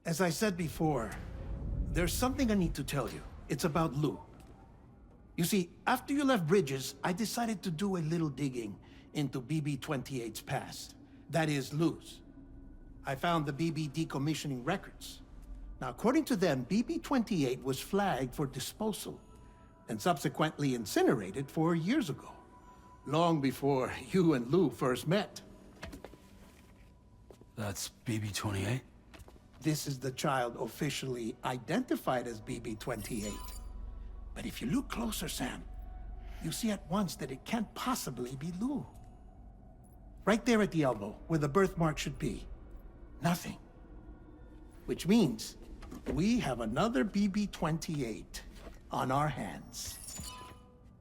As I said before, there's something I need to tell you. It's about Lou. You see, after you left Bridges, I decided to do a little digging into BB-28's past. That is, Lou's. I found the BB decommissioning records. Now, according to them, BB-28 was flagged for disposal and subsequently incinerated 4 years ago, long before you and Lou first met. That's BB-28? This is the child officially identified as BB-28. But if you look closer, Sam, you see at once that it can't possibly be Lou. Right there at the elbow, where the birthmark should be. Nothing. Which means we have another BB-28 on our hands.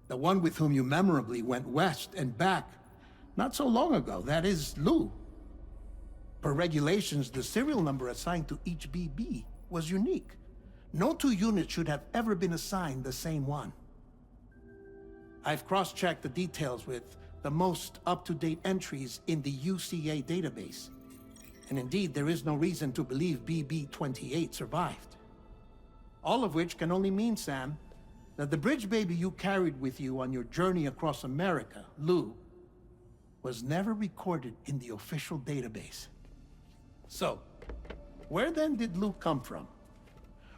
The one with whom you memorably went west and back not so long ago. That is Lou. Per regulations, the serial number assigned to each BB was unique. No two units should have ever been assigned the same one. I've cross-checked the details with the most up-to-date entries in the UCA database. And indeed, there is no reason to believe BB-28 survived. All of which can only mean, Sam, that the bridge baby you carried with you on your journey across America, Lou, was never recorded in the official database. So, where then did Lou come from?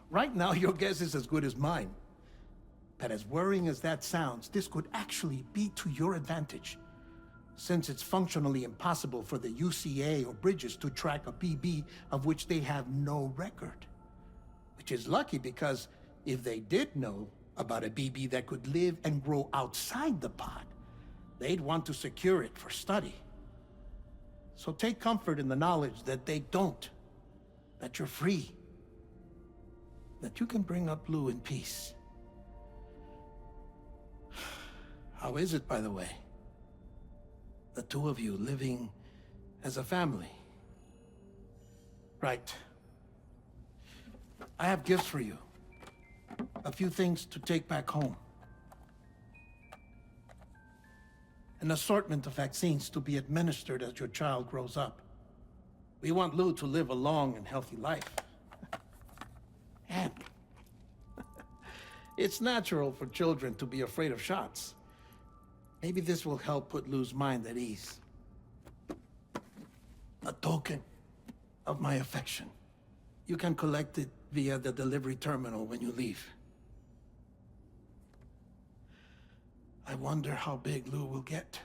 Right now, your guess is as good as mine. But as worrying as that sounds, this could actually be to your advantage, since it's functionally impossible for the UCA or Bridges to track a BB of which they have no record. Which is lucky, because if they did know about a BB that could live and grow outside the pod, they'd want to secure it for study. So take comfort in the knowledge that they don't, that you're free, that you can bring up Lou in peace. How is it, by the way? The two of you living as a family? Right. I have gifts for you. A few things to take back home. An assortment of vaccines to be administered as your child grows up. We want Lou to live a long and healthy life. And it's natural for children to be afraid of shots. Maybe this will help put Lou's mind at ease. A token of my affection. You can collect it via the delivery terminal when you leave. I wonder how big Lou will get.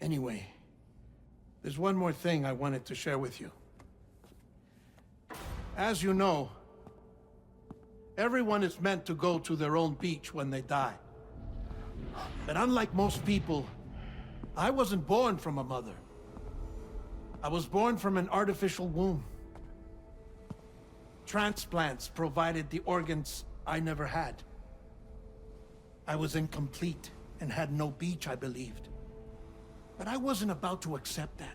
Anyway, there's one more thing I wanted to share with you. As you know, everyone is meant to go to their own beach when they die. But unlike most people, I wasn't born from a mother. I was born from an artificial womb. Transplants provided the organs I never had. I was incomplete and had no beach, I believed. But I wasn't about to accept that.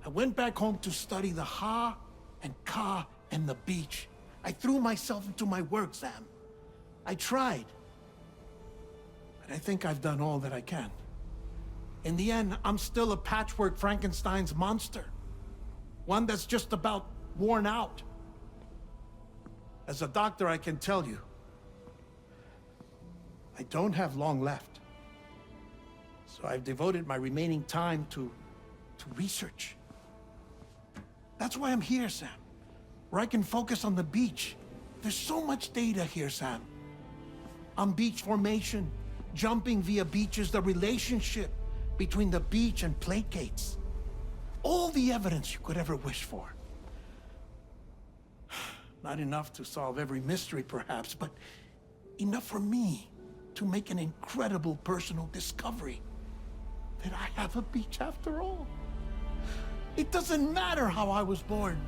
I went back home to study the Ha and Ka and the beach. I threw myself into my work, Sam. I tried. But I think I've done all that I can. In the end, I'm still a patchwork Frankenstein's monster. One that's just about worn out. As a doctor, I can tell you, I don't have long left. So I've devoted my remaining time to research. That's why I'm here, Sam. Where I can focus on the beach. There's so much data here, Sam. On beach formation, jumping via beaches, the relationship between the beach and placates. All the evidence you could ever wish for. Not enough to solve every mystery, perhaps, but enough for me to make an incredible personal discovery. That I have a beach after all. It doesn't matter how I was born.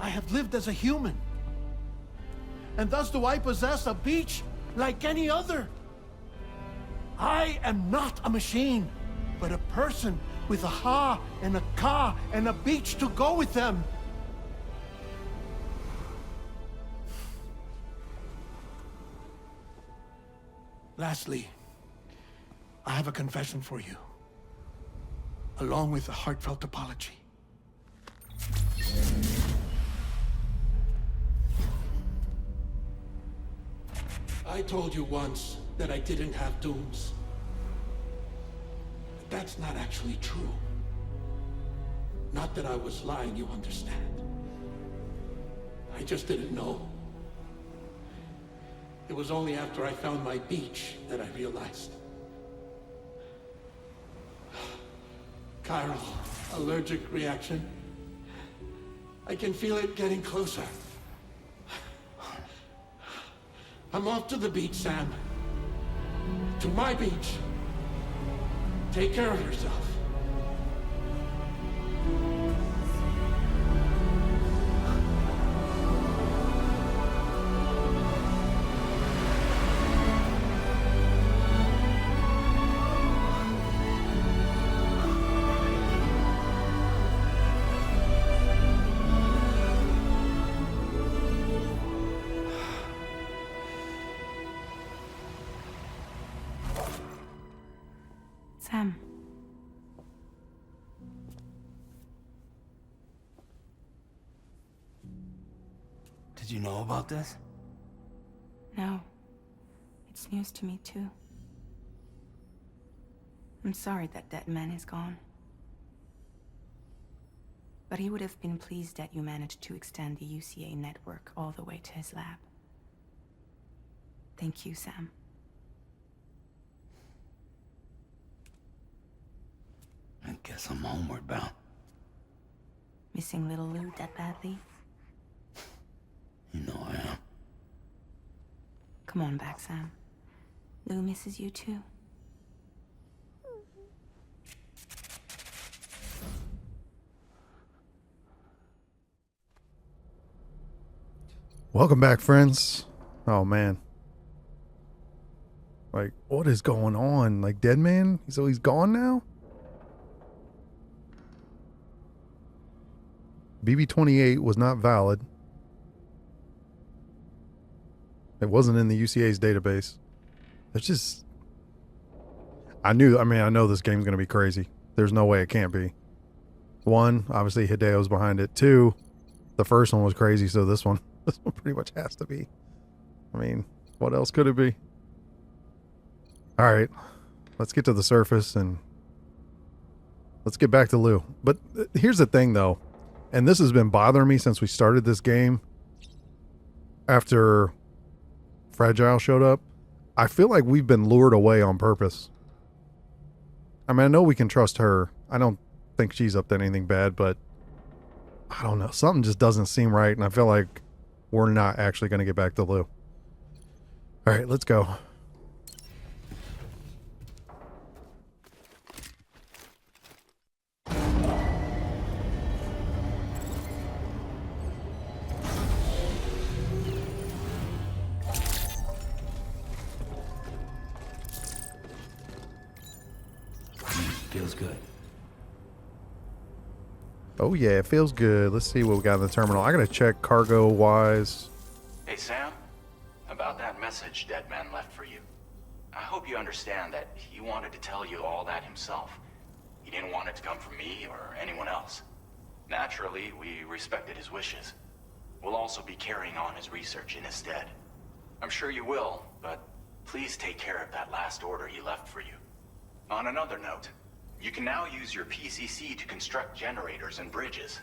I have lived as a human. And thus do I possess a beach like any other. I am not a machine, but a person with a Ha and a Ka and a beach to go with them. Lastly, I have a confession for you, along with a heartfelt apology. I told you once that I didn't have dooms. But that's not actually true. Not that I was lying, you understand. I just didn't know. It was only after I found my beach that I realized. Chiral, allergic reaction. I can feel it getting closer. I'm off to the beach, Sam. To my beach. Take care of yourself. Sam. Did you know about this? No. It's news to me, too. I'm sorry that that man is gone. But he would have been pleased that you managed to extend the UCA network all the way to his lab. Thank you, Sam. I guess I'm homeward bound. Missing little Lou that badly? You know I am. Come on back, Sam. Lou misses you too. Welcome back, friends. Oh man. Like, what is going on? Like, Dead Man? So he's gone now? BB-28 was not valid. It wasn't in the UCA's database. It's just... I know this game's going to be crazy. There's no way it can't be. One, obviously Hideo's behind it. Two, the first one was crazy, so this one pretty much has to be. I mean, what else could it be? Alright, let's get to the surface and let's get back to Lou. But here's the thing, though. And this has been bothering me since we started this game. After Fragile showed up, I feel like we've been lured away on purpose. I mean, I know we can trust her. I don't think she's up to anything bad, but I don't know. Something just doesn't seem right, and I feel like we're not actually going to get back to Lou. All right, let's go. Feels good. Oh yeah, it feels good. Let's see what we got in the terminal. I gotta check cargo-wise. Hey, Sam. About that message Deadman left for you. I hope you understand that he wanted to tell you all that himself. He didn't want it to come from me or anyone else. Naturally, we respected his wishes. We'll also be carrying on his research in his stead. I'm sure you will, but please take care of that last order he left for you. On another note, you can now use your PCC to construct generators and bridges.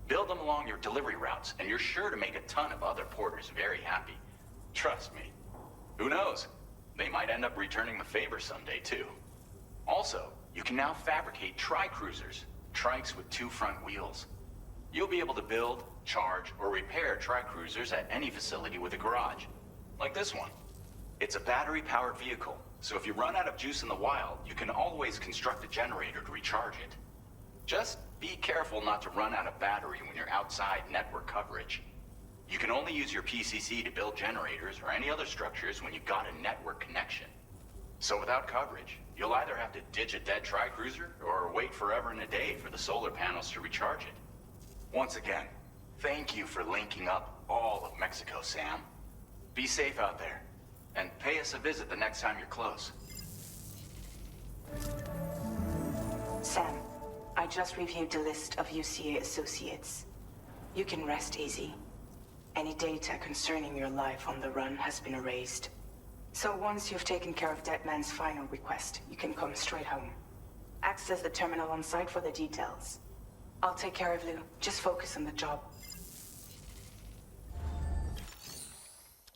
Build them along your delivery routes, and you're sure to make a ton of other porters very happy. Trust me. Who knows? They might end up returning the favor someday, too. Also, you can now fabricate tri-cruisers, trikes with 2 front wheels. You'll be able to build, charge, or repair tri-cruisers at any facility with a garage. Like this one. It's a battery-powered vehicle. So if you run out of juice in the wild, you can always construct a generator to recharge it. Just be careful not to run out of battery when you're outside network coverage. You can only use your PCC to build generators or any other structures when you've got a network connection. So without coverage, you'll either have to ditch a dead tri-cruiser or wait forever and a day for the solar panels to recharge it. Once again, thank you for linking up all of Mexico, Sam. Be safe out there. And pay us a visit the next time you're close. Sam, I just reviewed the list of UCA associates. You can rest easy. Any data concerning your life on the run has been erased. So once you've taken care of Deadman's final request, you can come straight home. Access the terminal on site for the details. I'll take care of Lou. Just focus on the job.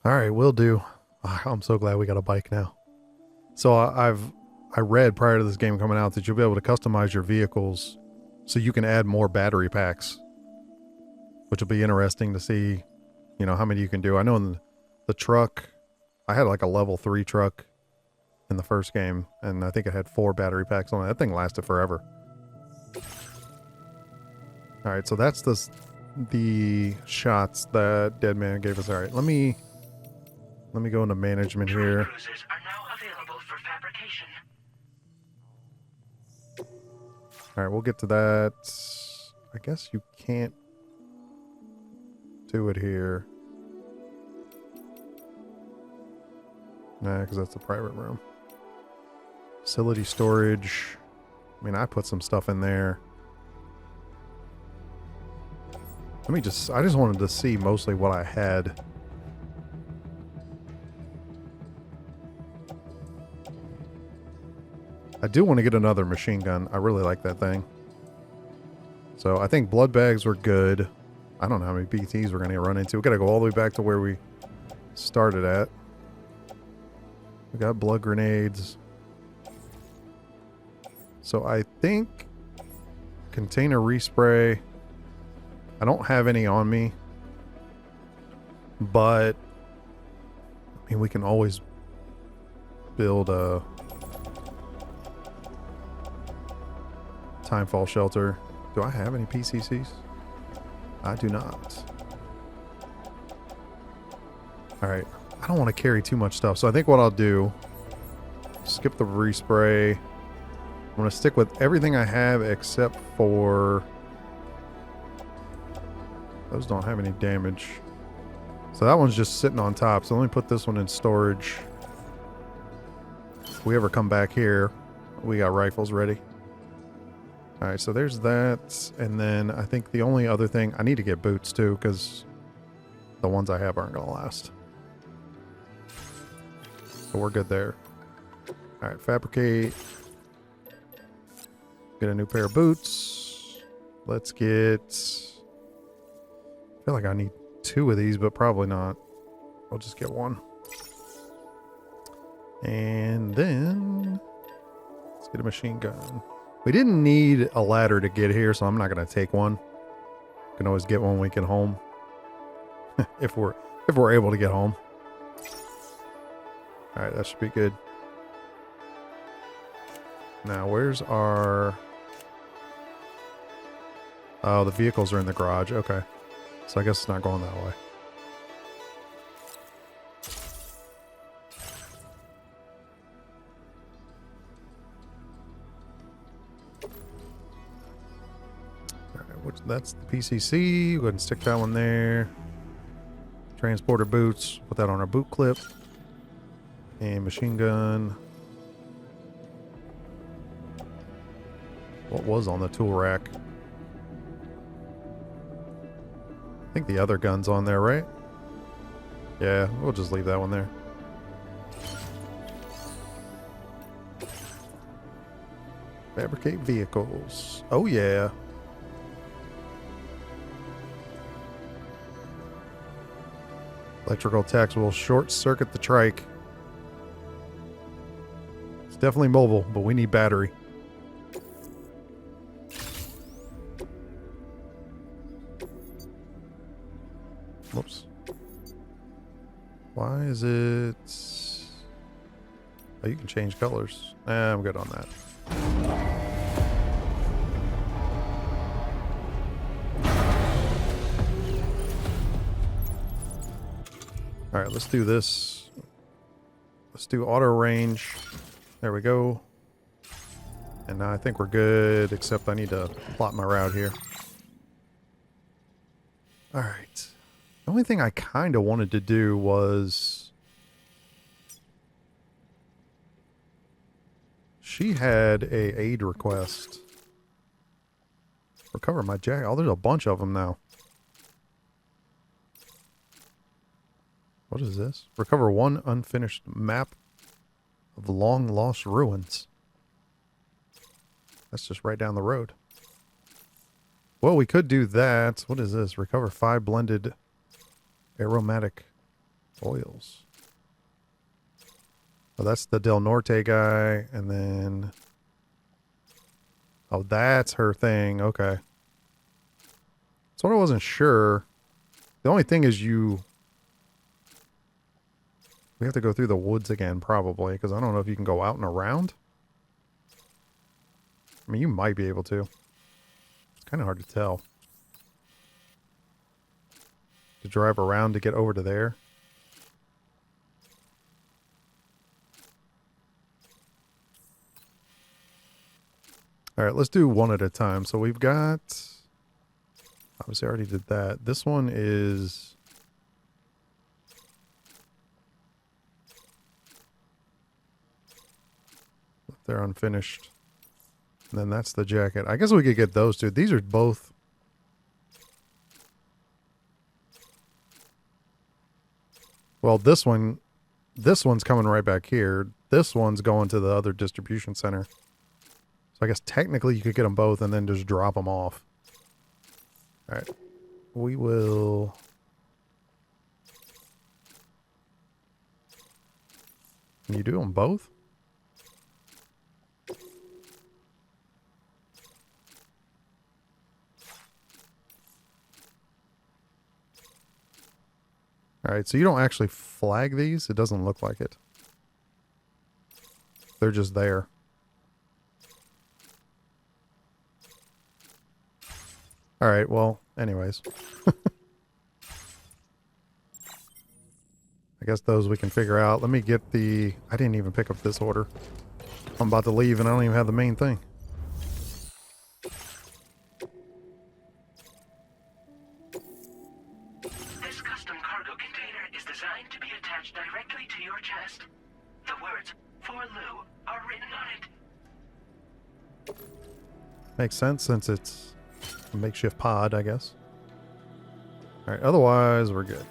All right, will do. Ah, I'm so glad we got a bike now. So I read prior to this game coming out that you'll be able to customize your vehicles so you can add more battery packs, which will be interesting to see, you know, how many you can do. I know in the truck, I had like a level 3 truck in the first game, and I think it had 4 battery packs on it. That thing lasted forever. All right, so that's the shots that Deadman gave us. All right, let me go into management here. Cruisers are now available for fabrication. All right, we'll get to that. I guess you can't do it here. Nah, because that's the private room. Facility storage. I mean, I put some stuff in there. I just wanted to see mostly what I had. I do want to get another machine gun. I really like that thing. So I think blood bags were good. I don't know how many BTs we're going to run into. We got to go all the way back to where we started at. We got blood grenades. So I think container respray. I don't have any on me. But I mean, we can always build a timefall shelter. Do I have any PCCs? I do not. Alright. I don't want to carry too much stuff. So I think what I'll do, skip the respray. I'm going to stick with everything I have except for... Those don't have any damage. So that one's just sitting on top. So let me put this one in storage. If we ever come back here, we got rifles ready. Alright, so there's that. And then I think the only other thing... I need to get boots too, because the ones I have aren't going to last. So we're good there. Alright, fabricate. Get a new pair of boots. Let's get... I feel like I need 2 of these, but probably not. I'll just get 1. And then... let's get a machine gun. We didn't need a ladder to get here, so I'm not going to take one. Can always get one when we get home. if we're able to get home. Alright, that should be good. Now, where's our... oh, the vehicles are in the garage. Okay. So I guess it's not going that way. Alright, that's the PCC. Go ahead and stick that one there. Transporter boots. Put that on our boot clip. And machine gun. What was on the tool rack? I think the other gun's on there, right? Yeah, we'll just leave that one there. Fabricate vehicles. Oh, yeah. Electrical attacks will short circuit the trike. It's definitely mobile, but we need battery. Whoops. Why is it... oh, you can change colors. I'm good on that. Alright, let's do this. Let's do auto range. There we go. And now I think we're good, except I need to plot my route here. Alright. The only thing I kind of wanted to do was... she had a aid request. Recover my jacket. Oh, there's a bunch of them now. What is this? Recover one unfinished map of long lost ruins. That's just right down the road. Well, we could do that. What is this? Recover 5 blended aromatic oils. Oh, that's the Del Norte guy. And then... oh, that's her thing. Okay. So I wasn't sure. The only thing is we have to go through the woods again, probably, because I don't know if you can go out and around. I mean, you might be able to. It's kind of hard to tell. To drive around to get over to there. All right, let's do one at a time. So we've got... obviously, I already did that. This one is... they're unfinished. And then that's the jacket. I guess we could get those two. These are both... well, this one's coming right back here. This one's going to the other distribution center. So I guess technically you could get them both and then just drop them off. All right. We will... can you do them both? All right, so you don't actually flag these. It doesn't look like it. They're just there. All right, well, anyways. I guess those we can figure out. Let me get the... I didn't even pick up this order. I'm about to leave and I don't even have the main thing. This custom cargo container is designed to be attached directly to your chest. The words "For Lou" are written on it. Makes sense since it's a makeshift pod, I guess. All right, otherwise we're good.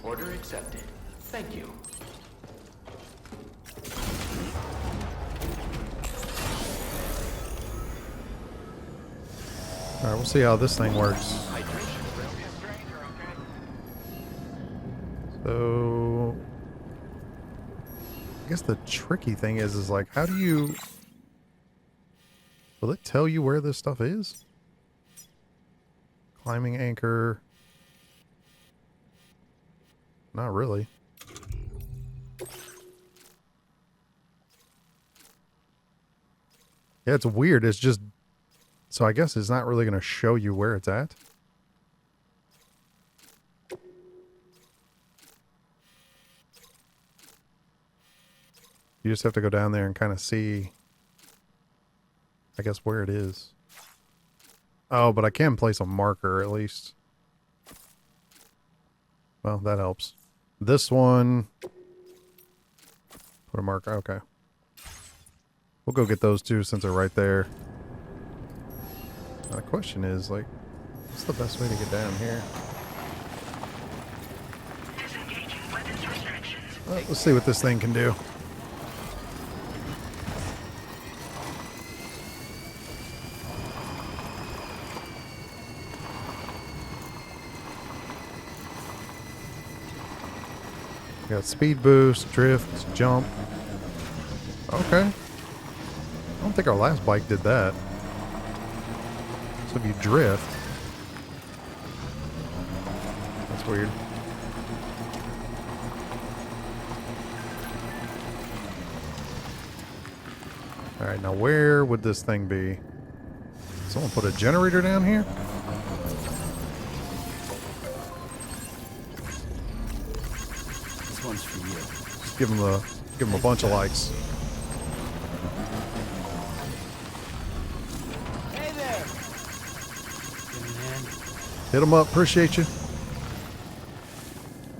Order accepted. Thank you. All right, we'll see how this thing works. So, I guess the tricky thing is like, how do you... will it tell you where this stuff is? Climbing anchor. Not really. Yeah, it's weird. It's just... so I guess it's not really going to show you where it's at. You just have to go down there and kind of see, I guess, where it is. Oh, but I can place a marker at least. Well, that helps. This one, put a marker. Okay. We'll go get those two since they're right there. The question is, like, what's the best way to get down here? Disengaging weapons restrictions. Well, let's see what this thing can do. Got speed boost, drift, jump. Okay. I don't think our last bike did that. So if you drift, that's weird. All right, now where would this thing be? Someone put a generator down here? This one's for you. Just give them Give him a bunch of likes. Hey there. Give me a hand. Hit him up. Appreciate you.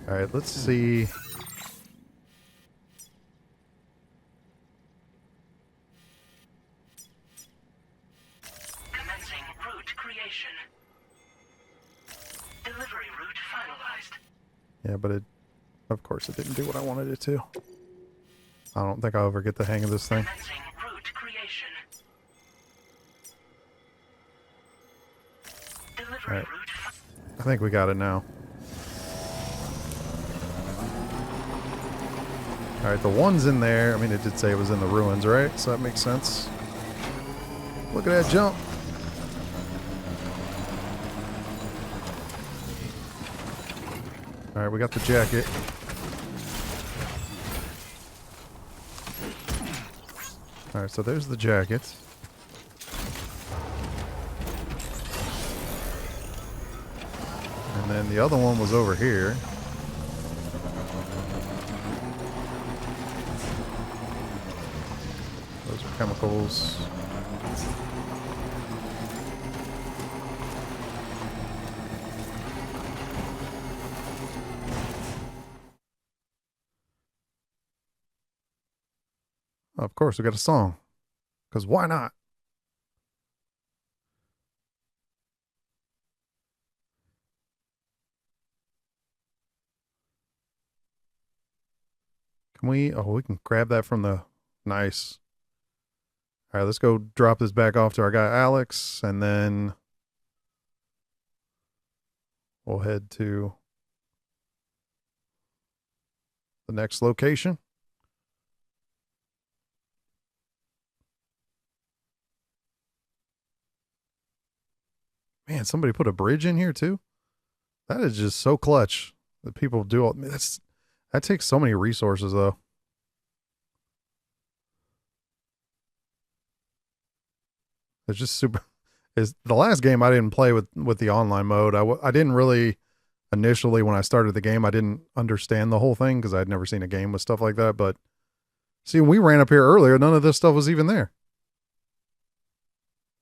All right, let's see. Commencing route creation. Delivery route finalized. Yeah, but of course, it didn't do what I wanted it to. I don't think I'll ever get the hang of this thing. Commencing route creation. Delivery All right. route. I think we got it now. All right, the one's in there. I mean, it did say it was in the ruins, right? So that makes sense. Look at that jump. All right, we got the jacket. All right, so there's the jacket. And then the other one was over here. Those are chemicals. Of course, we got a song. Because why not? Can we? Oh, we can grab that from the... Nice. All right, let's go drop this back off to our guy Alex, and then we'll head to the next location. Man, somebody put a bridge in here too. That is just so clutch that people do all. That takes so many resources though. It's just super. Is the last game I didn't play with the online mode. I didn't really initially when I started the game. I didn't understand the whole thing because I'd never seen a game with stuff like that. But see, when we ran up here earlier, none of this stuff was even there.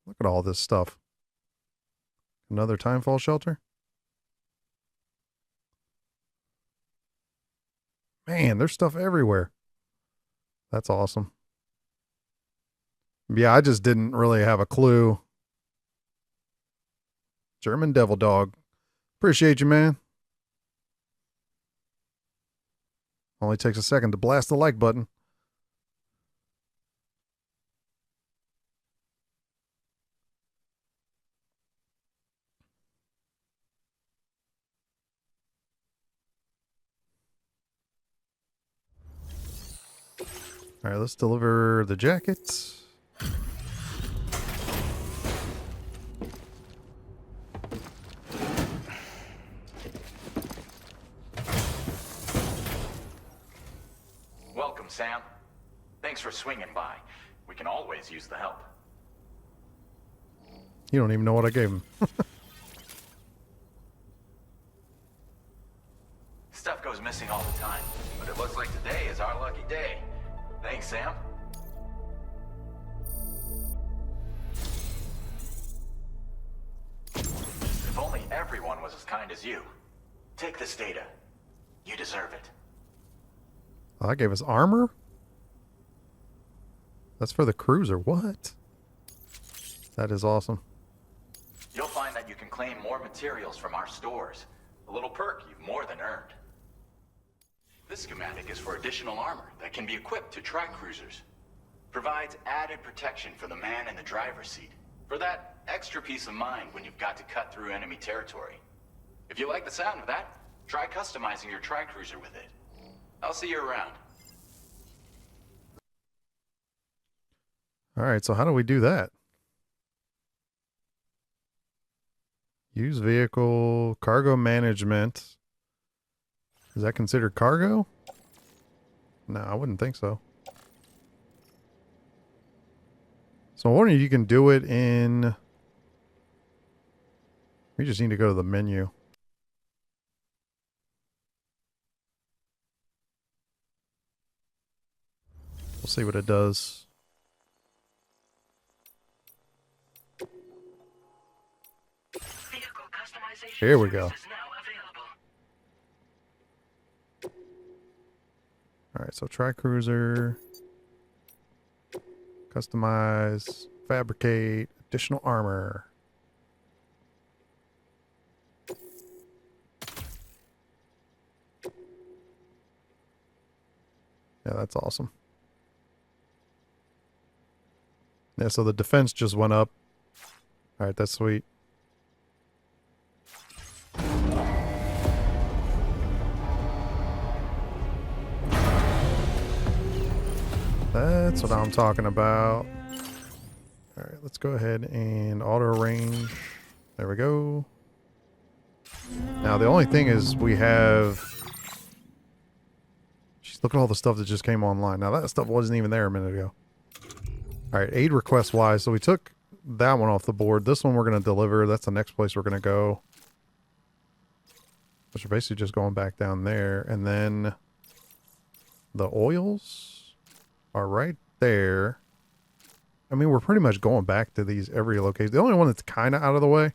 Look at all this stuff. Another timefall shelter. Man, there's stuff everywhere. That's awesome. Yeah, I just didn't really have a clue. German Devil Dog. Appreciate you, man. Only takes a second to blast the like button. All right, let's deliver the jackets. Welcome, Sam. Thanks for swinging by. We can always use the help. You don't even know what I gave him. Stuff goes missing all the time, but it looks like today is our lucky day. Thanks, Sam. If only everyone was as kind as you. Take this data. You deserve it. I gave us armor? That's for the cruiser. What? That is awesome. You'll find that you can claim more materials from our stores. A little perk you've more than earned. This schematic is for additional armor that can be equipped to tri-cruisers. Provides added protection for the man in the driver's seat. For that extra peace of mind when you've got to cut through enemy territory. If you like the sound of that, try customizing your tri-cruiser with it. I'll see you around. All right, so how do we do that? Use vehicle, cargo management. Is that considered cargo? No, I wouldn't think so. So I'm wondering if you can do it in... We just need to go to the menu. We'll see what it does. Vehicle customization Here we go. service is now available. Alright, so try cruiser. Customize. Fabricate. Additional armor. Yeah, that's awesome. Yeah, so the defense just went up. Alright, that's sweet. That's what I'm talking about. Alright, let's go ahead and auto range. There we go. Now, the only thing is we have... Jeez, look at all the stuff that just came online. Now, that stuff wasn't even there a minute ago. Alright, aid request wise. So we took that one off the board. This one we're going to deliver. That's the next place we're going to go. Which are basically just going back down there. And then the oils are right there. I mean, we're pretty much going back to these every location. The only one that's kind of out of the way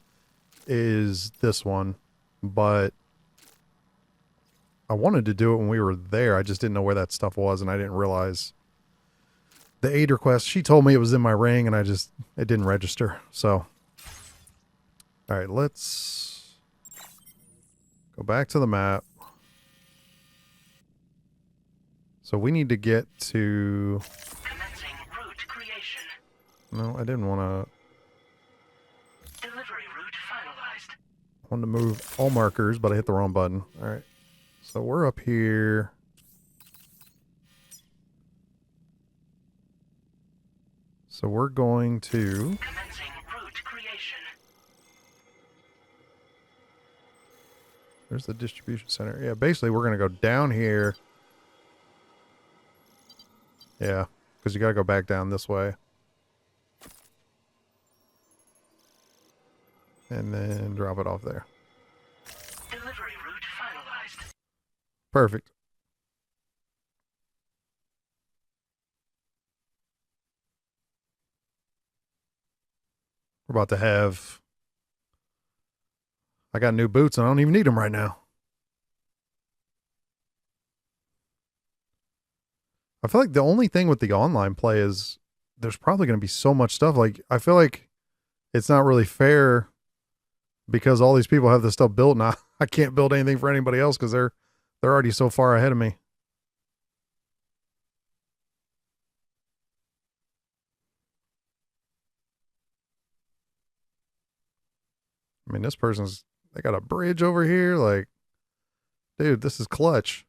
is this one. But I wanted to do it when we were there. I just didn't know where that stuff was, and I didn't realize the aid request. She told me it was in my ring, and it didn't register. So, all right, let's go back to the map. So we need to get to... Commencing route creation. No, I didn't want to... Delivery route finalized. I wanted to move all markers, but I hit the wrong button. All right. So we're up here. So we're going to... Commencing route creation. There's the distribution center. Yeah, basically we're going to go down here. Yeah, because you got to go back down this way. And then drop it off there. Delivery route finalized. Perfect. We're about to have... I got new boots and I don't even need them right now. I feel like the only thing with the online play is there's probably going to be so much stuff. Like, I feel like it's not really fair because all these people have this stuff built and I can't build anything for anybody else because they're already so far ahead of me. I mean, this person's, they got a bridge over here. Like, dude, this is clutch.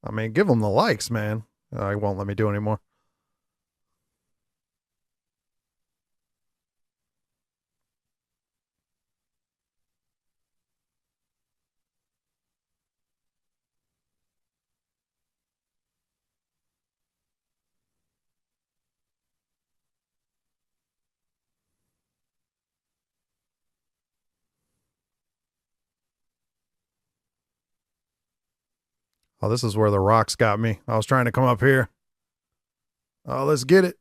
I mean, give them the likes, man. It won't let me do anymore. Oh, this is where the rocks got me. I was trying to come up here. Oh, let's get it.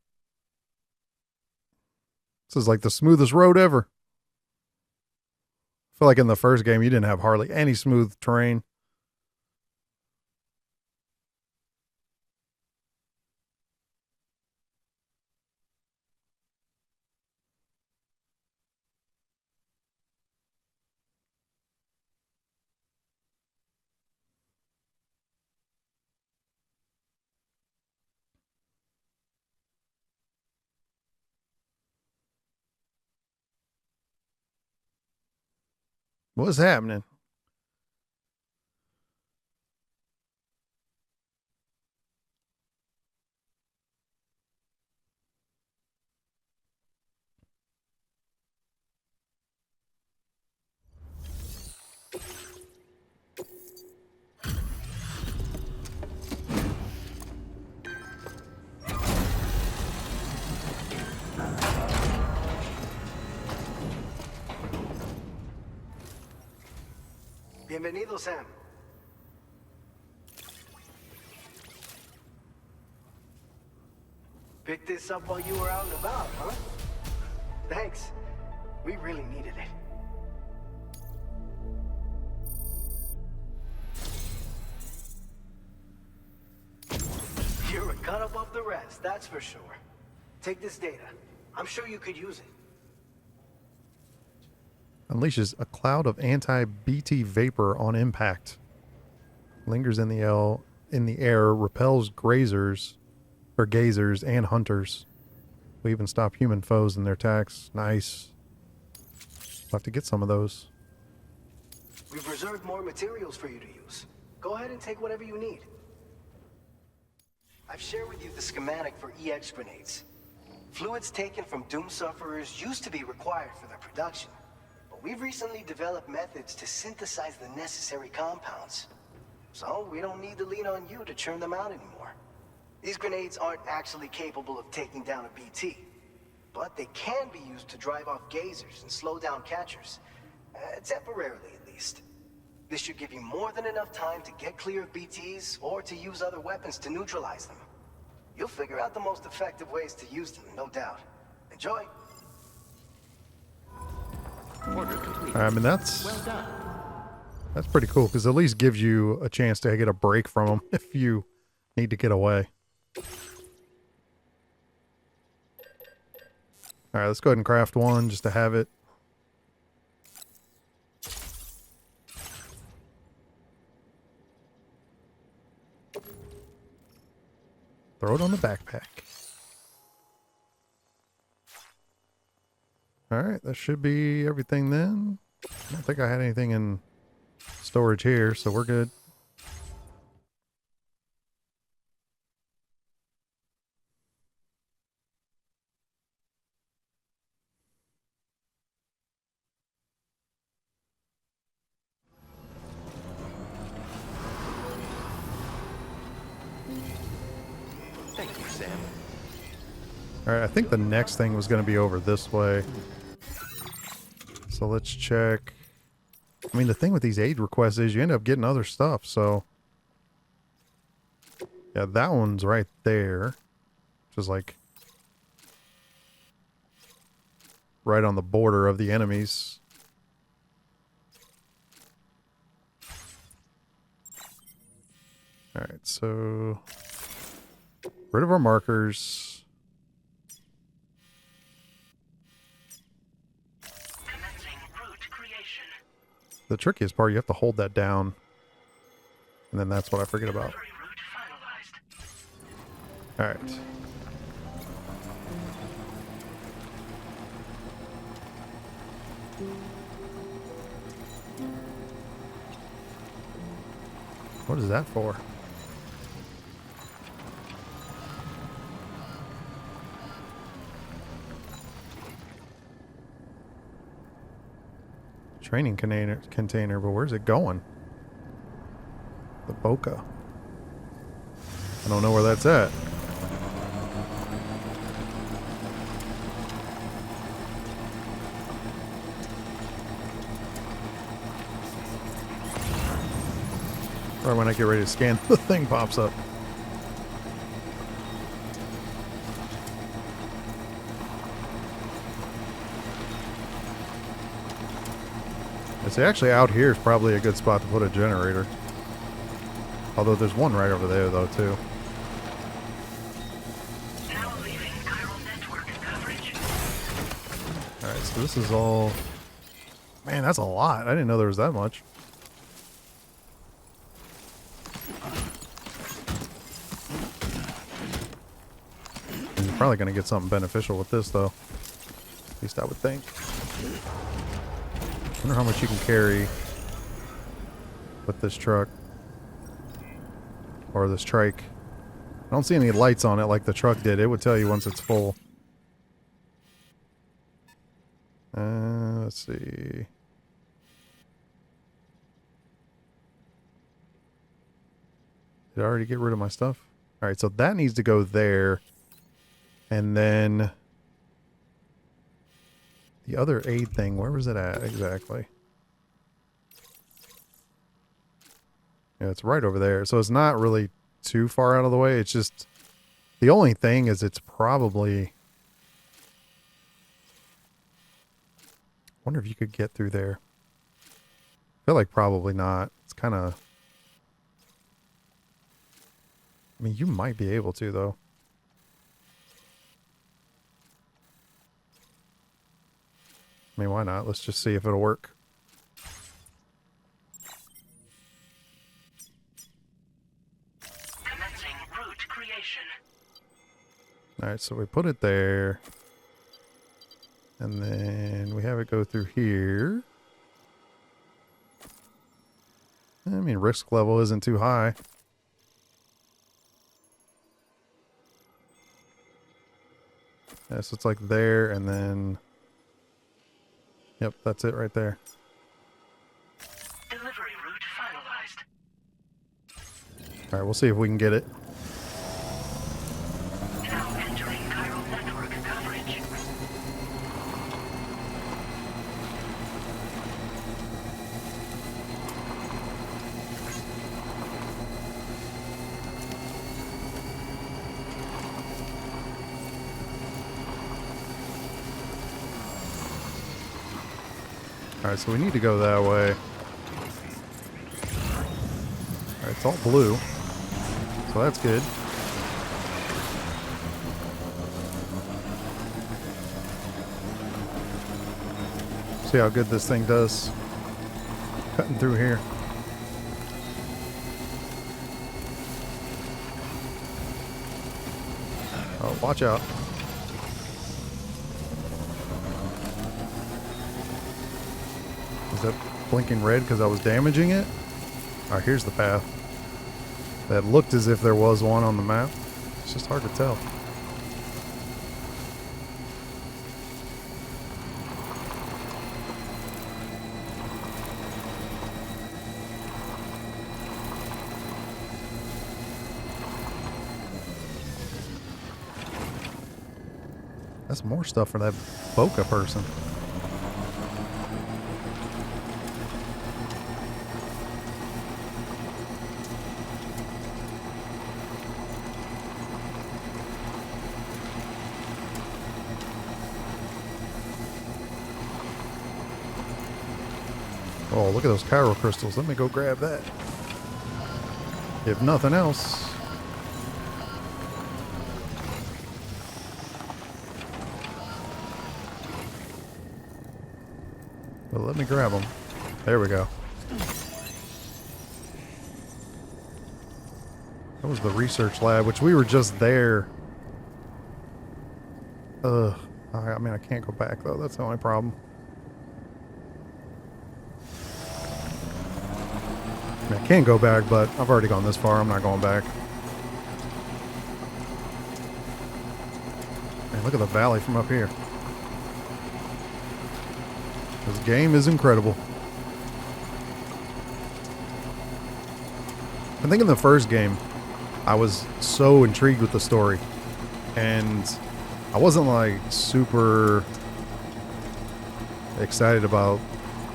This is like the smoothest road ever. I feel like in the first game, you didn't have hardly any smooth terrain. What's happening? Bienvenido, Sam. picked this up while you were out and about, huh? Thanks. We really needed it. You're a cut above the rest, that's for sure. Take this data. I'm sure you could use it. Unleashes a cloud of anti-BT vapor on impact. Lingers in the air, repels grazers and hunters. We even stop human foes in their attacks. Nice. We'll have to get some of those. We've reserved more materials for you to use. Go ahead and take whatever you need. I've shared with you the schematic for EX grenades. Fluids taken from Doom sufferers used to be required for their production, but we've recently developed methods to synthesize the necessary compounds. So we don't need to lean on you to churn them out anymore. These grenades aren't actually capable of taking down a BT, but they can be used to drive off gazers and slow down catchers. Temporarily, at least. This should give you more than enough time to get clear of BTs or to use other weapons to neutralize them. You'll figure out the most effective ways to use them, no doubt. Enjoy. Order complete. I mean, that's done. That's pretty cool, because at least gives you a chance to get a break from them if you need to get away. Alright, let's go ahead and craft one just to have it. Throw it on the backpack. Alright, that should be everything then. I don't think I had anything in storage here, so we're good. Thank you, Sam. Alright, I think the next thing was going to be over this way. So let's check. I mean, the thing with these aid requests is you end up getting other stuff, so. Yeah, that one's right there. Which is like right on the border of the enemies. Alright, so rid of our markers. Commencing route creation. The trickiest part, you have to hold that down. And then that's what I forget about. Delivery route finalized. Alright. What is that for? Training container, but where's it going? The Boca. I don't know where that's at. Right when I get ready to scan, the thing pops up. It's actually out here is probably a good spot to put a generator. Although there's one right over there though too. Now leaving chiral network coverage. Alright, so this is all... Man, that's a lot. I didn't know there was that much. You're probably going to get something beneficial with this though. At least I would think. I wonder how much you can carry with this truck. Or this trike. I don't see any lights on it like the truck did. It would tell you once it's full. Let's see. Did I already get rid of my stuff? Alright, so that needs to go there. And then the other aid thing, where was it at exactly? Yeah, it's right over there. So it's not really too far out of the way. It's just The only thing is it's probably... wonder if you could get through there. I feel like probably not. It's kind of... I mean, you might be able to, though. I mean, why not? Let's just see if it'll work. Commencing route creation. Alright, so we put it there. And then we have it go through here. I mean, risk level isn't too high. Yeah, so it's like there and then... Yep, that's it right there. Delivery route finalized. Alright, we'll see if we can get it. Now entering chiral network coverage. Alright, so we need to go that way. Alright, it's all blue. So that's good. See how good this thing does. Cutting through here. Oh, watch out. Is that blinking red because I was damaging it? Alright, here's the path. That looked as if there was one on the map. It's just hard to tell. That's more stuff for that Boca person. Oh, look at those chiral crystals. Let me go grab that. If nothing else. Well, let me grab them. There we go. That was the research lab, which we were just there. Ugh. I mean, I can't go back, though. That's the only problem. I mean, I can go back, but I've already gone this far. I'm not going back. Man, look at the valley from up here. This game is incredible. I think in the first game, I was so intrigued with the story. And I wasn't like super excited about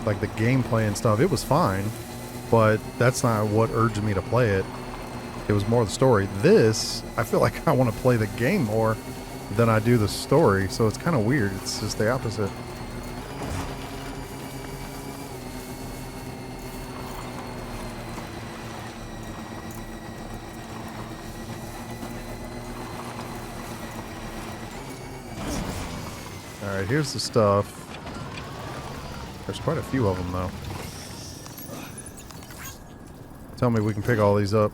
like the gameplay and stuff. It was fine, but that's not what urged me to play it. It was more the story. This, I feel like I want to play the game more than I do the story. So it's kind of weird. It's just the opposite. Alright, here's the stuff. There's quite a few of them, though. Tell me we can pick all these up.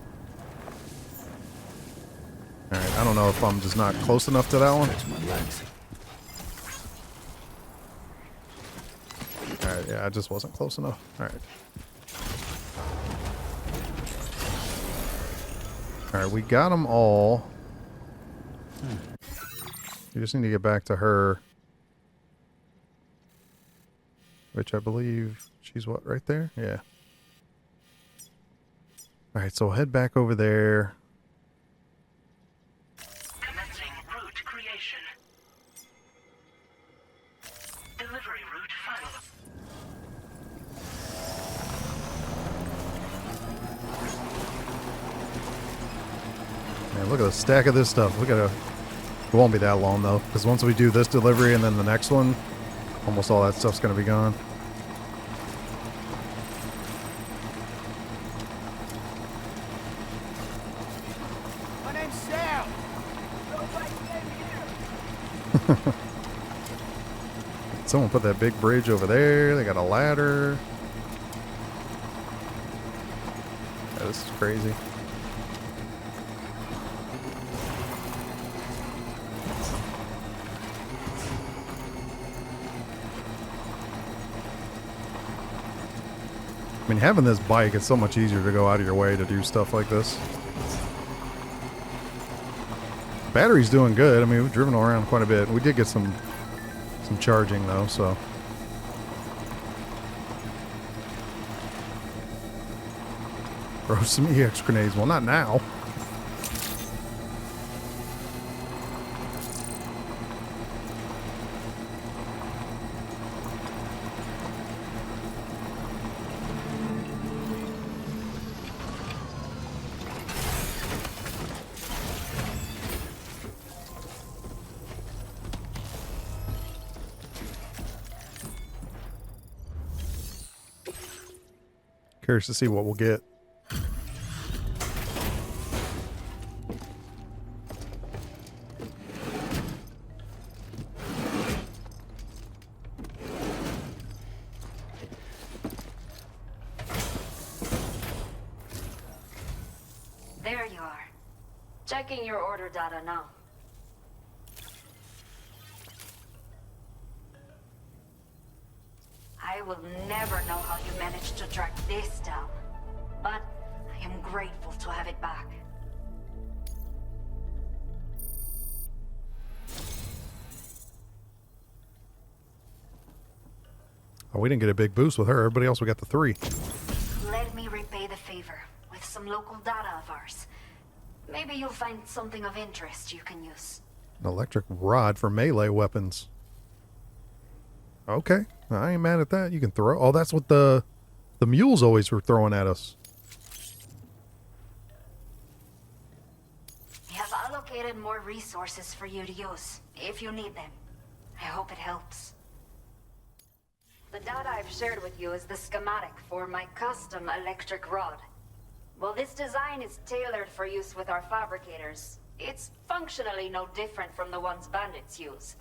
Alright, I don't know if I'm just not close enough to that one. Alright, yeah, I just wasn't close enough. Alright. Alright, we got them all. We just need to get back to her. Which I believe she's what, right there? Yeah. Alright, so we'll head back over there. Commencing route creation. Delivery route final. look at the stack of this stuff. It won't be that long though, because once we do this delivery and then the next one, almost all that stuff's gonna be gone. My name's Sam. Someone put that big bridge over there. They got a ladder. Yeah, this is crazy. I mean, having this bike, it's so much easier to go out of your way to do stuff like this. Battery's doing good. I mean, we've driven around quite a bit. We did get some charging though, so. Throw some EX grenades. Well, not now. Curious to see what we'll get. There you are. Checking your order data now. I will never know how you managed to track this down, but I am grateful to have it back. Oh, we didn't get a big boost with her. Everybody else, we got the 3. Let me repay the favor with some local data of ours. Maybe you'll find something of interest you can use. An electric rod for melee weapons. Okay, I ain't mad at that. You can throw. Oh, that's what the mules always were throwing at us. We have allocated more resources for you to use, if you need them. I hope it helps. The data I've shared with you is the schematic for my custom electric rod. While this design is tailored for use with our fabricators, it's functionally no different from the ones bandits use.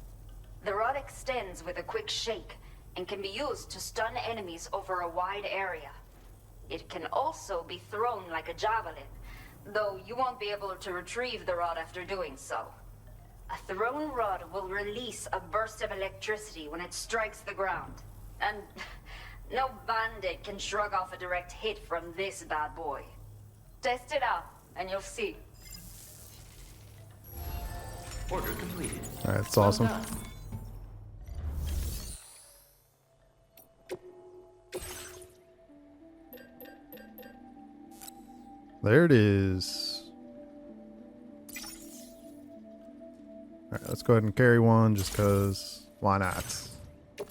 The rod extends with a quick shake and can be used to stun enemies over a wide area. It can also be thrown like a javelin, though you won't be able to retrieve the rod after doing so. A thrown rod will release a burst of electricity when it strikes the ground. And no bandit can shrug off a direct hit from this bad boy. Test it out, and you'll see. Order completed. All right, that's awesome. Well done. There it is. All right, let's go ahead and carry one just because why not? All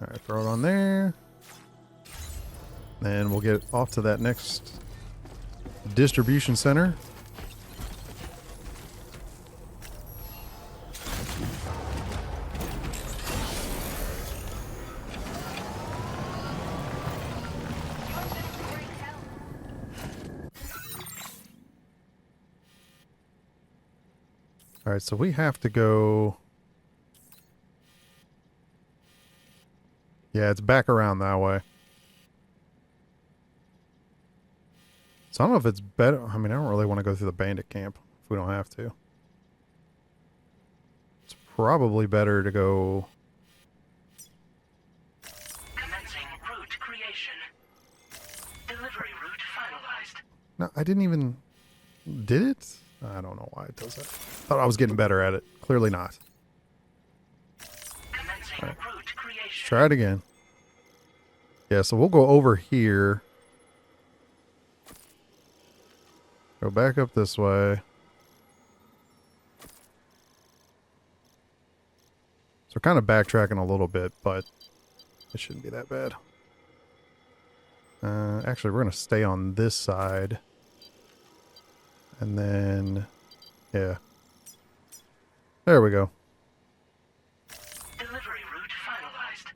right, throw it on there. Then we'll get off to that next distribution center. All right, so we have to go. Yeah, it's back around that way. So I don't know if it's better. I mean, I don't really want to go through the bandit camp if we don't have to. It's probably better to go. Commencing route creation. Delivery route finalized. No, I didn't even. Did it? I don't know why it does that. Thought I was getting better at it. Clearly not. Commencing All right. route creation. Let's try it again. Yeah, so we'll go over here. Go back up this way. So we're kind of backtracking a little bit, but it shouldn't be that bad. Actually, we're going to stay on this side. And then, yeah. There we go. Delivery route finalized.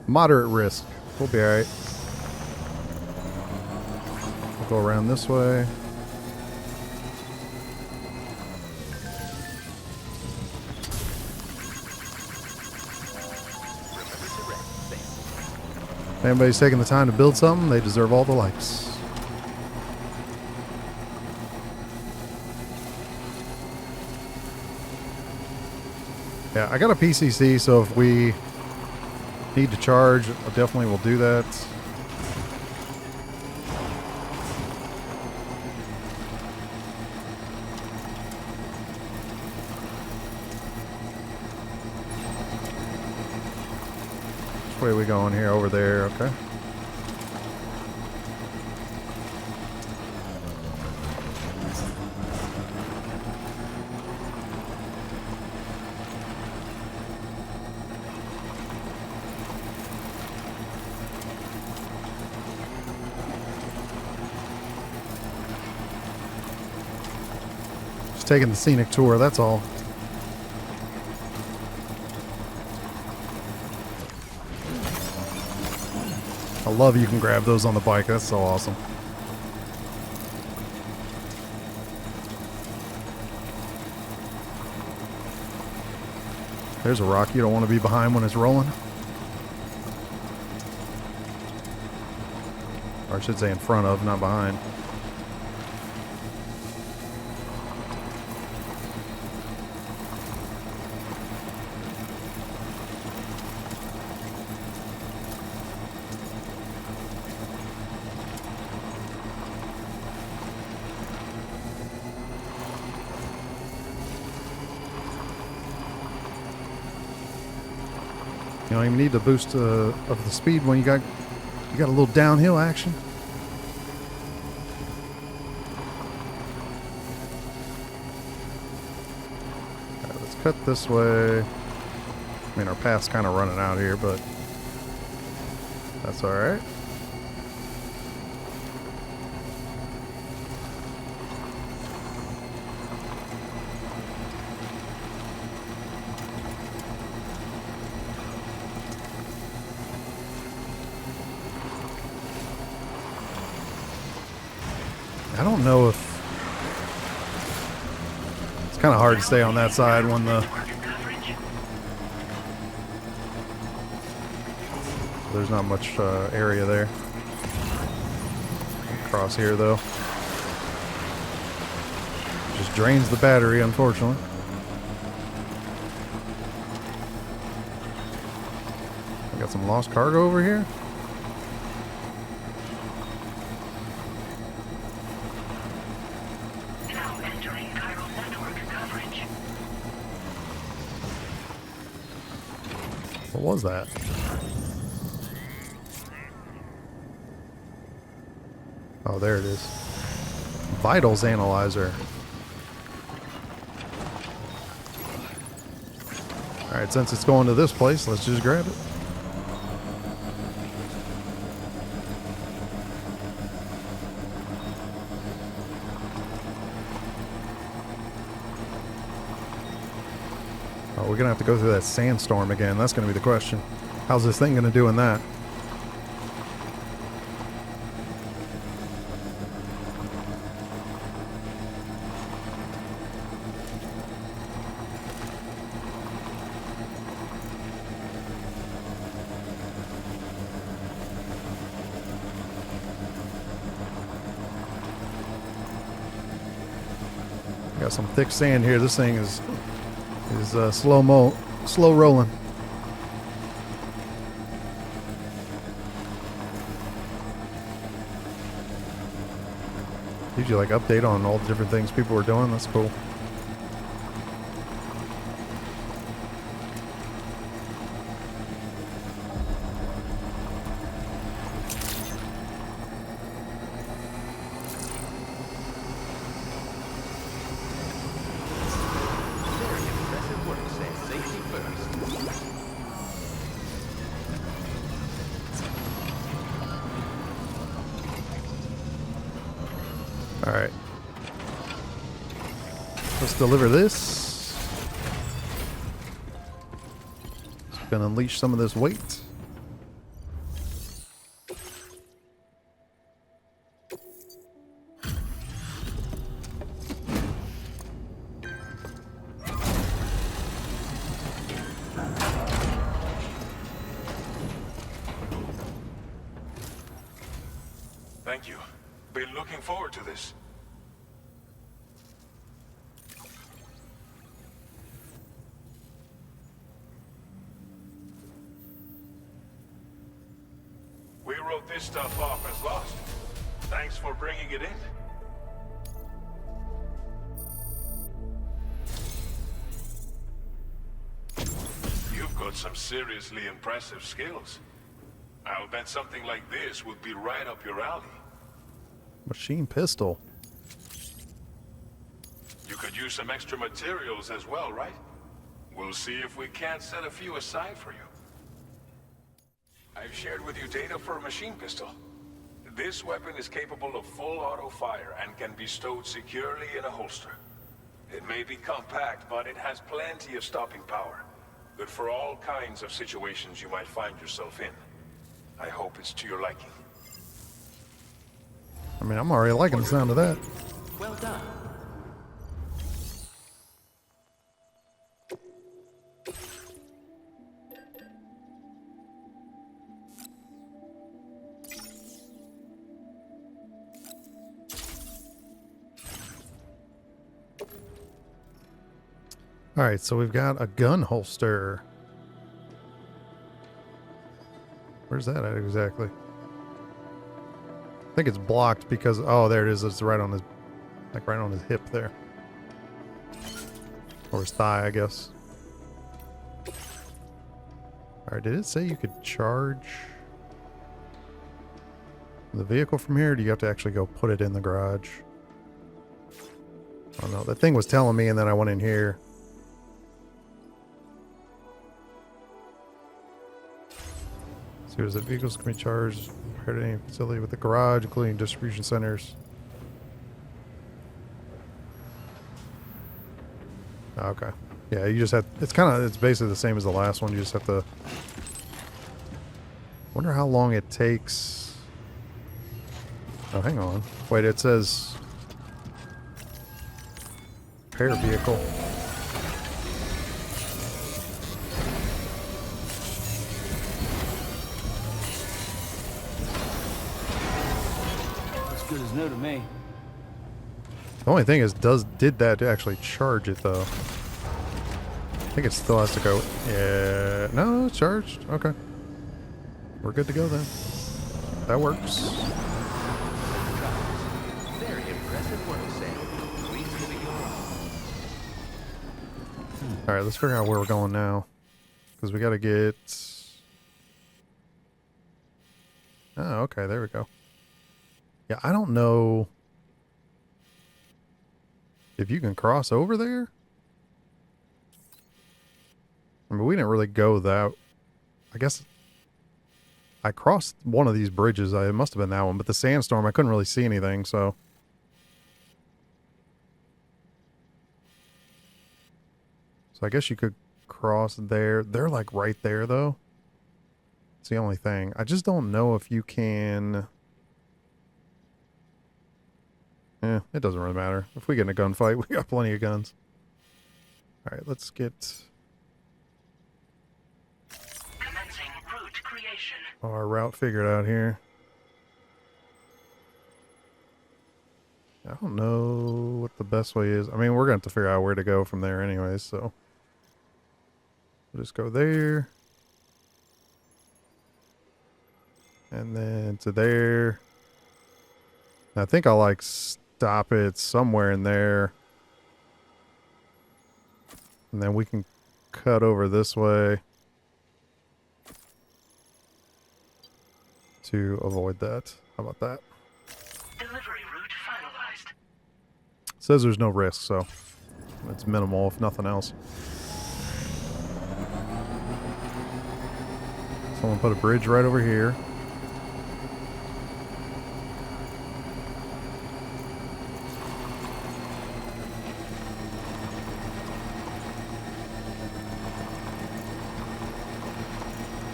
Moderate risk. We'll be alright. We'll go around this way. If anybody's taking the time to build something, they deserve all the likes. Yeah, I got a PCC, so if we need to charge, I definitely will do that. Which way are we going here? Over there, okay. Just taking the scenic tour, that's all. I love you can grab those on the bike. That's so awesome. There's a rock you don't want to be behind when it's rolling. Or I should say in front of, not behind. You don't even need the boost of the speed when you got a little downhill action. All right, let's cut this way. I mean, our path's kind of running out here, but that's all right. I don't know if it's kind of hard to stay on that side when there's not much area there. Across here though, just drains the battery, unfortunately. I got some lost cargo over here. What was that? Oh, there it is. Vitals analyzer. Alright, since it's going to this place, let's just grab it. Oh, we're gonna have to go through that sandstorm again. That's gonna be the question. How's this thing gonna do in that? Got some thick sand here. This thing is slow rolling. Gives you like update on all the different things people were doing. That's cool. Alright. Let's deliver this. It's gonna unleash some of this weight. Thank you. Been looking forward to this. We wrote this stuff off as lost. Thanks for bringing it in. You've got some seriously impressive skills. I'll bet something like this would be right up your alley. Machine pistol. You could use some extra materials as well, right? We'll see if we can't set a few aside for you. I've shared with you data for a machine pistol. This weapon is capable of full auto fire and can be stowed securely in a holster. It may be compact, but it has plenty of stopping power. Good for all kinds of situations you might find yourself in. I hope it's to your liking. I mean, I'm already liking the sound of that. Well done. Alright, so we've got a gun holster. Where's that at exactly? I think it's blocked because, oh, there it is. It's right on his, like right on his hip there. Or his thigh, I guess. Alright, did it say you could charge the vehicle from here? Or do you have to actually go put it in the garage? Oh no, that thing was telling me and then I went in here. Here's the vehicles can be charged at any facility with the garage, including distribution centers. Okay. Yeah, you just have, it's basically the same as the last one. You just have to, wonder how long it takes. Oh, hang on. Wait, it says repair vehicle. Good as new to me. The only thing is, did that to actually charge it though? I think it still has to go. Yeah, no, it's charged. Okay, we're good to go then. That works. Very impressive work, Sam. Please give it your all. All right, let's figure out where we're going now, because we got to get. Oh, okay, there we go. Yeah, I don't know if you can cross over there. I mean, we didn't really go that. I guess I crossed one of these bridges. It must have been that one, but the sandstorm, I couldn't really see anything, so. So I guess you could cross there. They're like right there, though. It's the only thing. I just don't know if you can. Yeah, it doesn't really matter. If we get in a gunfight, we got plenty of guns. Alright, let's get Commencing route creation. our route figured out here. I don't know what the best way is. I mean, we're going to have to figure out where to go from there anyways, so. We'll just go there. And then to there. I think I'll like stop it somewhere in there. And then we can cut over this way to avoid that. How about that? Delivery route finalized. Says there's no risk, so it's minimal if nothing else. Someone put a bridge right over here.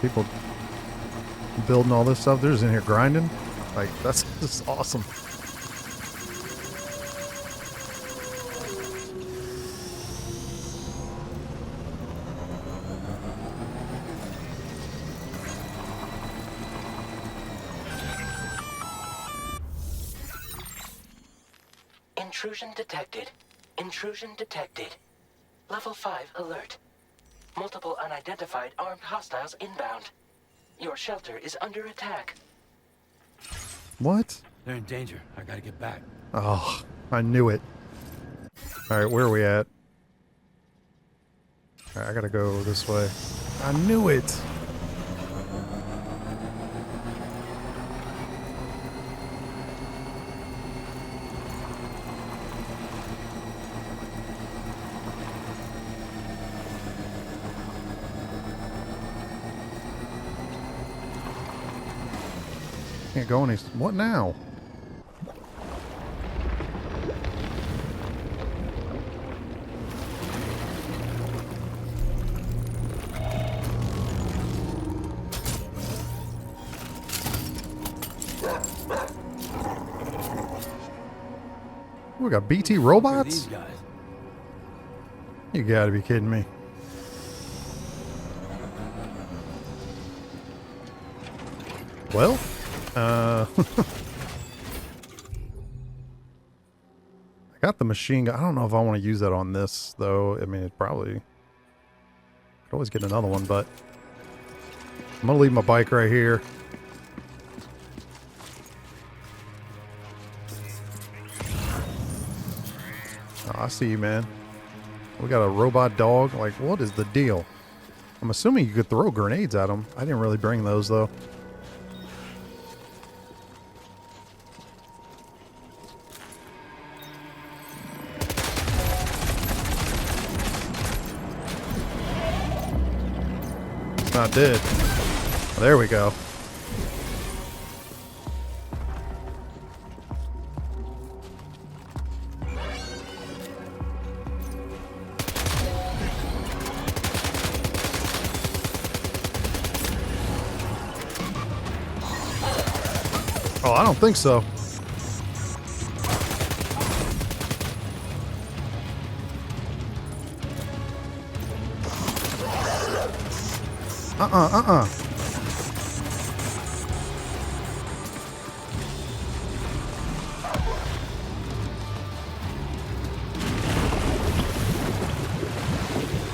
People building all this stuff. They're just in here grinding. Like, that's just awesome. Intrusion detected. Intrusion detected. Level 5 alert. Multiple unidentified armed hostiles inbound. Your shelter is under attack. What? They're in danger. I gotta get back. Oh, I knew it. Alright, where are we at? Alright, I gotta go this way. I knew it! Can't go any... What now? We got BT robots? These guys. You gotta be kidding me. Well, I got the machine gun. I don't know if I want to use that on this, though. I mean, it probably... Could always get another one, but... I'm gonna leave my bike right here. Oh, I see you, man. We got a robot dog. Like, what is the deal? I'm assuming you could throw grenades at them. I didn't really bring those, though. It's not dead. There we go. Oh, I don't think so.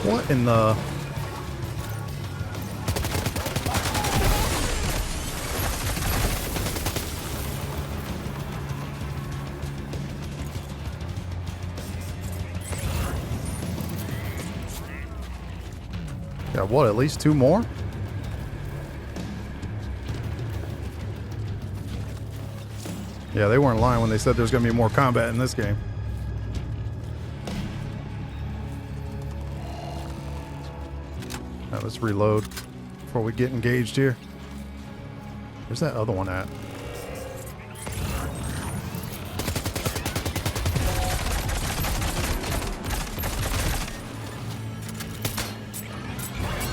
What in the... Got what, at least 2 more? Yeah, they weren't lying when they said there's going to be more combat in this game. Now let's reload before we get engaged here. Where's that other one at?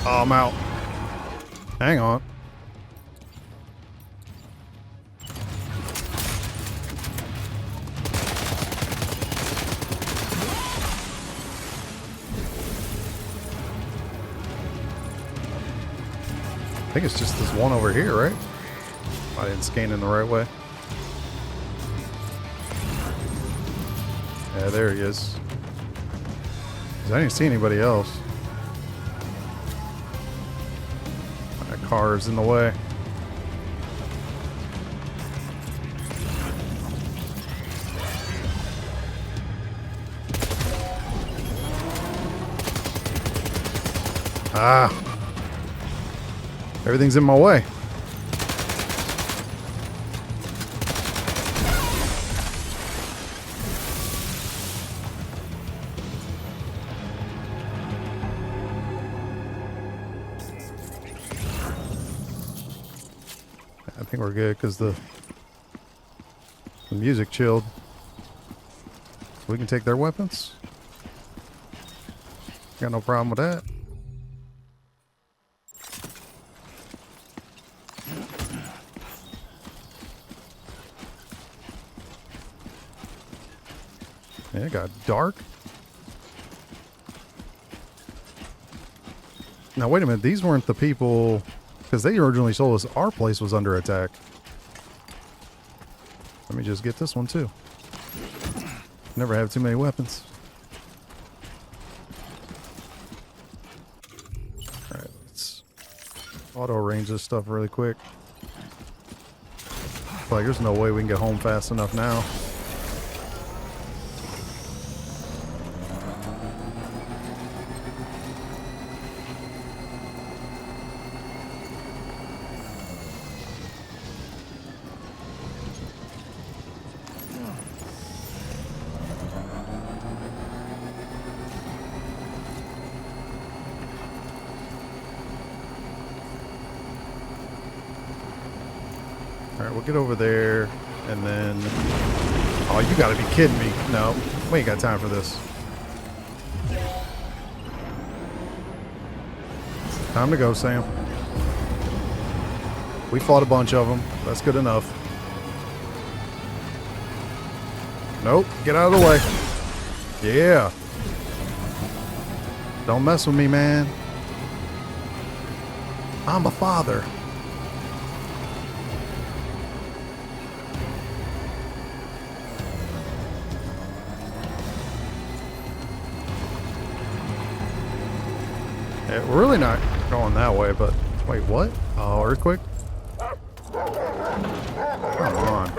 Oh, I'm out. Hang on. I think it's just this one over here, right? I didn't scan in the right way. Yeah, there he is. 'Cause I didn't see anybody else. That car is in the way. Ah. Everything's in my way. I think we're good because the music chilled. So we can take their weapons. Got no problem with that. Yeah, it got dark. Now, wait a minute. These weren't the people... Because they originally told us our place was under attack. Let me just get this one, too. Never have too many weapons. Alright, let's auto-arrange this stuff really quick. Like, there's no way we can get home fast enough now. Alright, we'll get over there, and then... Oh, you gotta be kidding me. No, we ain't got time for this. Time to go, Sam. We fought a bunch of them. That's good enough. Nope, get out of the way. Yeah. Don't mess with me, man. I'm a father. Yeah, we're really not going that way, but wait, what? Oh, earthquake? Come on.